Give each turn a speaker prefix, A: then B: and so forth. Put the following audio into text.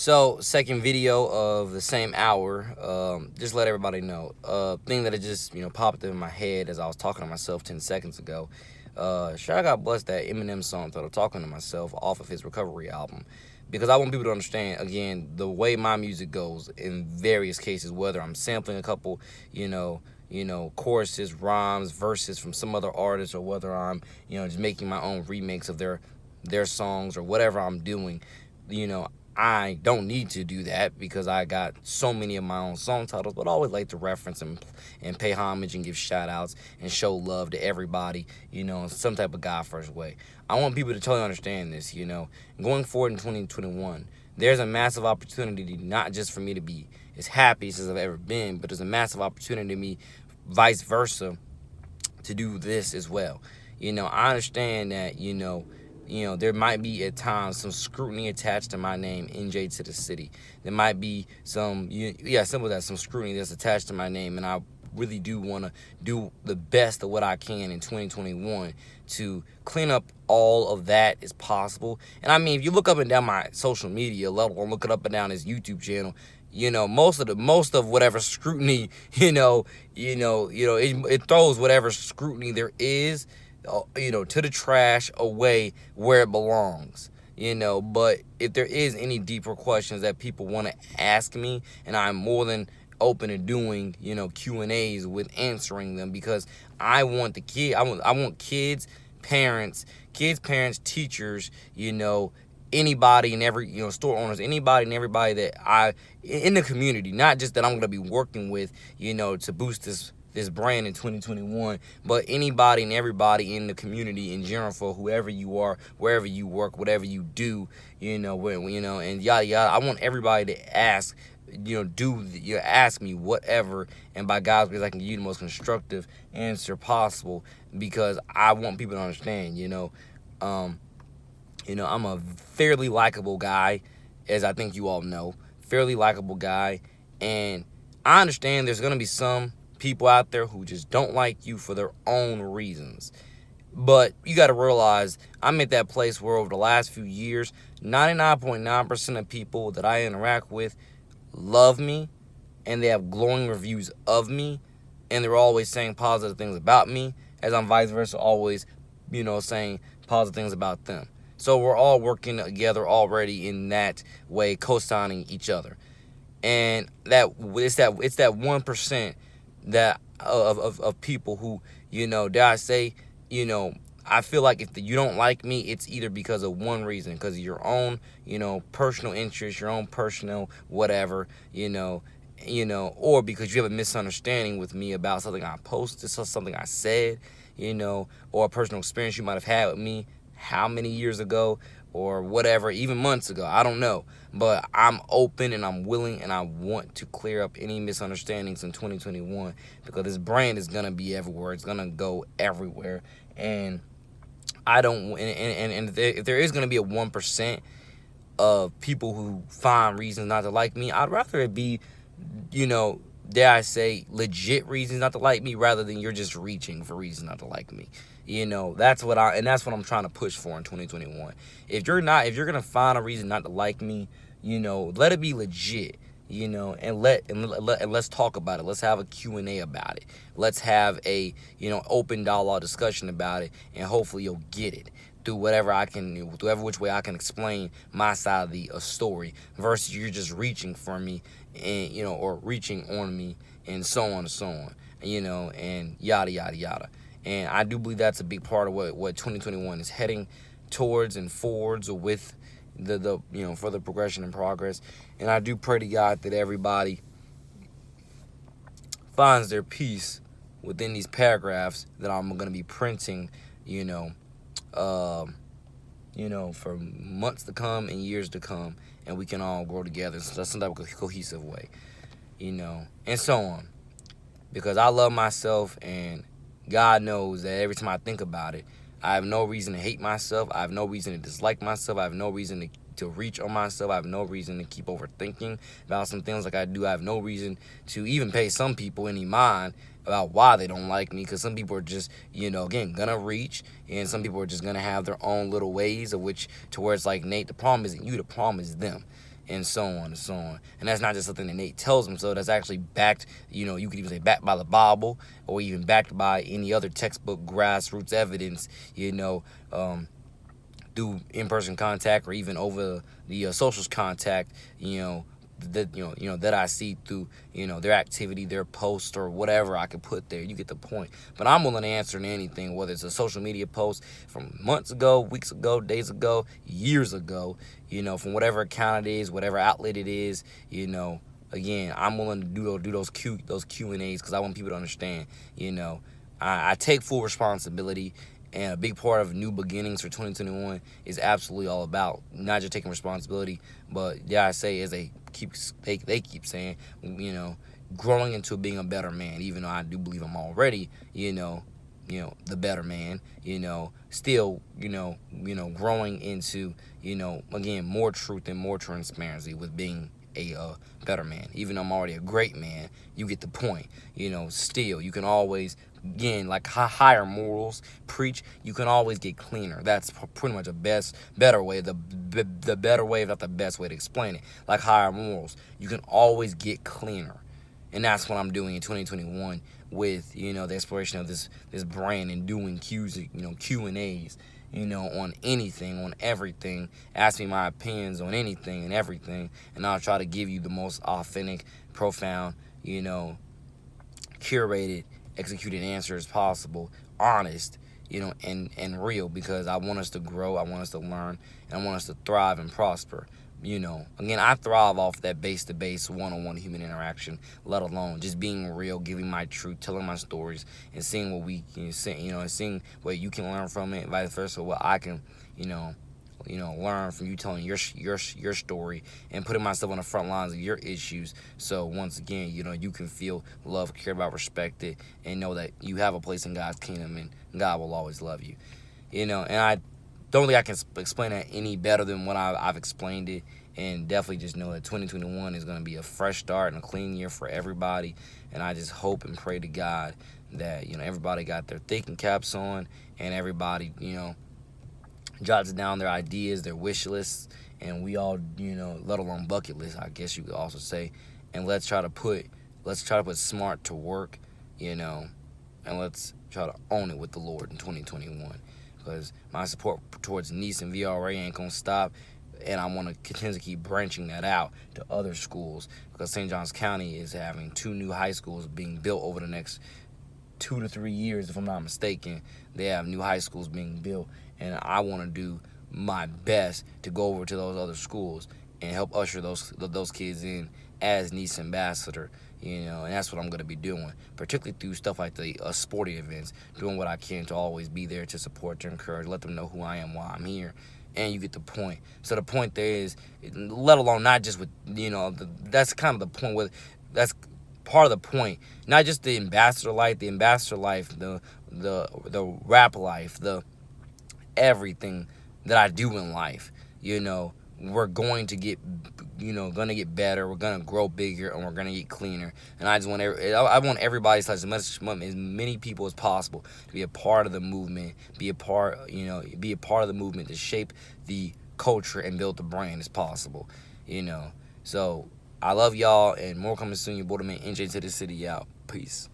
A: So, second video of the same hour. Just let everybody know. Thing that it just popped in my head as I was talking to myself 10 seconds ago. Sure, I got blessed that Eminem song that I'm talking to myself off of his Recovery album, because I want people to understand again the way my music goes in various cases, whether I'm sampling a couple, choruses, rhymes, verses from some other artist, or whether I'm just making my own remix of their songs or whatever I'm doing. you know, I don't need to do that because I got so many of my own song titles, but I always like to reference and pay homage and give shout outs and show love to everybody, in some type of God first way. I want people to totally understand this, going forward in 2021, there's a massive opportunity not just for me to be as happy as I've ever been, but there's a massive opportunity to me, vice versa, to do this as well. I understand that, there might be at times some scrutiny attached to my name, NJ to the city. There might be some, simple as some scrutiny that's attached to my name, and I really do want to do the best of what I can in 2021 to clean up all of that as possible. And I mean, if you look up and down my social media level, or look it up and down his YouTube channel, most of whatever scrutiny, it throws whatever scrutiny there is, to the trash away where it belongs. But if there is any deeper questions that people want to ask me, and I'm more than open to doing, Q&As with answering them, because I want I want kids, parents, teachers, anybody and every, store owners, anybody and everybody that in the community, not just that I'm going to be working with, to boost this brand in 2021, but anybody and everybody in the community in general, for whoever you are, wherever you work, whatever you do, and yada yada. I want everybody to ask, ask me whatever, and by God's grace, I can give you the most constructive answer possible, because I want people to understand, I'm a fairly likable guy, as I think you all know, fairly likable guy, and I understand there's gonna be some people out there who just don't like you for their own reasons. But you got to realize I'm at that place where over the last few years, 99.9% of people that I interact with love me, and they have glowing reviews of me, and they're always saying positive things about me, as I'm vice versa always, saying positive things about them. So we're all working together already in that way, co-signing each other. And it's that 1% that of people who, dare I say, I feel like if you don't like me, it's either because of one reason, because of your own, personal interest, your own personal whatever, or because you have a misunderstanding with me about something I posted, something I said, or a personal experience you might have had with me how many years ago, or whatever, even months ago. I don't know. But I'm open and I'm willing and I want to clear up any misunderstandings in 2021, because this brand is going to be everywhere. It's going to go everywhere. And I don't, and if there is going to be a 1% of people who find reasons not to like me, I'd rather it be, dare I say, legit reasons not to like me, rather than you're just reaching for reasons not to like me. That's what I'm trying to push for in 2021. If you're gonna find a reason not to like me, let it be legit, and let's talk about it. Let's have a Q&A about it. Let's have a, open dialogue discussion about it, and hopefully you'll get it through whatever which way I can explain my side of the story, versus you're just reaching for me, and or reaching on me, and so on and so on, and yada yada yada. And I do believe that's a big part of what 2021 is heading towards and forwards with the further progression and progress. And I do pray to God that everybody finds their peace within these paragraphs that I'm going to be printing, for months to come and years to come, and we can all grow together in some type of cohesive way, and so on. Because I love myself, and God knows that every time I think about it, I have no reason to hate myself. I have no reason to dislike myself. I have no reason to reach on myself. I have no reason to keep overthinking about some things like I do. I have no reason to even pay some people any mind about why they don't like me, because some people are just, again, gonna reach, and some people are just gonna have their own little ways of which, to where it's like, Nate, the problem isn't you, the problem is them. and so on and so on. And that's not just something that Nate tells him. So that's actually backed, you could even say backed by the Bible, or even backed by any other textbook grassroots evidence, through in-person contact or even over the socials contact, that I see through their activity, their post, or whatever I could put there. You get the point. But I'm willing to answer anything, whether it's a social media post from months ago, weeks ago, days ago, years ago, from whatever account it is, whatever outlet it is. Again, I'm willing to do those Q and A's because I want people to understand. I take full responsibility. And a big part of New Beginnings for 2021 is absolutely all about not just taking responsibility, but I say, as they keep saying, growing into being a better man. Even though I do believe I'm already, the better man. Still, growing into, again, more truth and more transparency with being a better man. Even though I'm already a great man, you get the point. Still, you can always, again, like higher morals preach, you can always get cleaner. That's pretty much the better way, the better way, if not the best way to explain it. Like higher morals, you can always get cleaner. And that's what I'm doing in 2021 with, the exploration of this brand and doing Q and A's, on anything, on everything. Ask me my opinions on anything and everything, and I'll try to give you the most authentic, profound, curated, executed answers possible, honest, and real, because I want us to grow, I want us to learn, and I want us to thrive and prosper. Again, I thrive off that base-to-base, one-on-one human interaction, let alone just being real, giving my truth, telling my stories, and seeing what we can see, and seeing what you can learn from it, vice versa, what I can, learn from you telling your story, and putting myself on the front lines of your issues. So once again, you can feel loved, cared about, respected, and know that you have a place in God's kingdom, and God will always love you. And I don't think I can explain that any better than what I've explained it. And definitely just know that 2021 is going to be a fresh start and a clean year for everybody. And I just hope and pray to God that, everybody got their thinking caps on, and everybody, jots down their ideas, their wish lists, and we all, let alone bucket lists, I guess you could also say. And let's try to put smart to work, and let's try to own it with the Lord in 2021. Because my support towards NEAS and VRA ain't gonna stop, and I want to continue to keep branching that out to other schools, because St. Johns County is having 2 new high schools being built over the next 2 to 3 years, if I'm not mistaken. They have new high schools being built, and I want to do my best to go over to those other schools and help usher those kids in as NEAS ambassador. And that's what I'm going to be doing, particularly through stuff like the sporting events, doing what I can to always be there to support, to encourage, let them know who I am, why I'm here, and you get the point. So the point there is, let alone not just with, that's kind of the point with, that's part of the point, not just the ambassador life, the rap life, the everything that I do in life. We're going to get better, we're going to grow bigger, and we're going to get cleaner. And I want everybody, as many people as possible, to be a part of the movement, be a part of the movement to shape the culture and build the brand as possible. So I love y'all, and more coming soon. Your boy, man, NJ2TheCity out. Peace.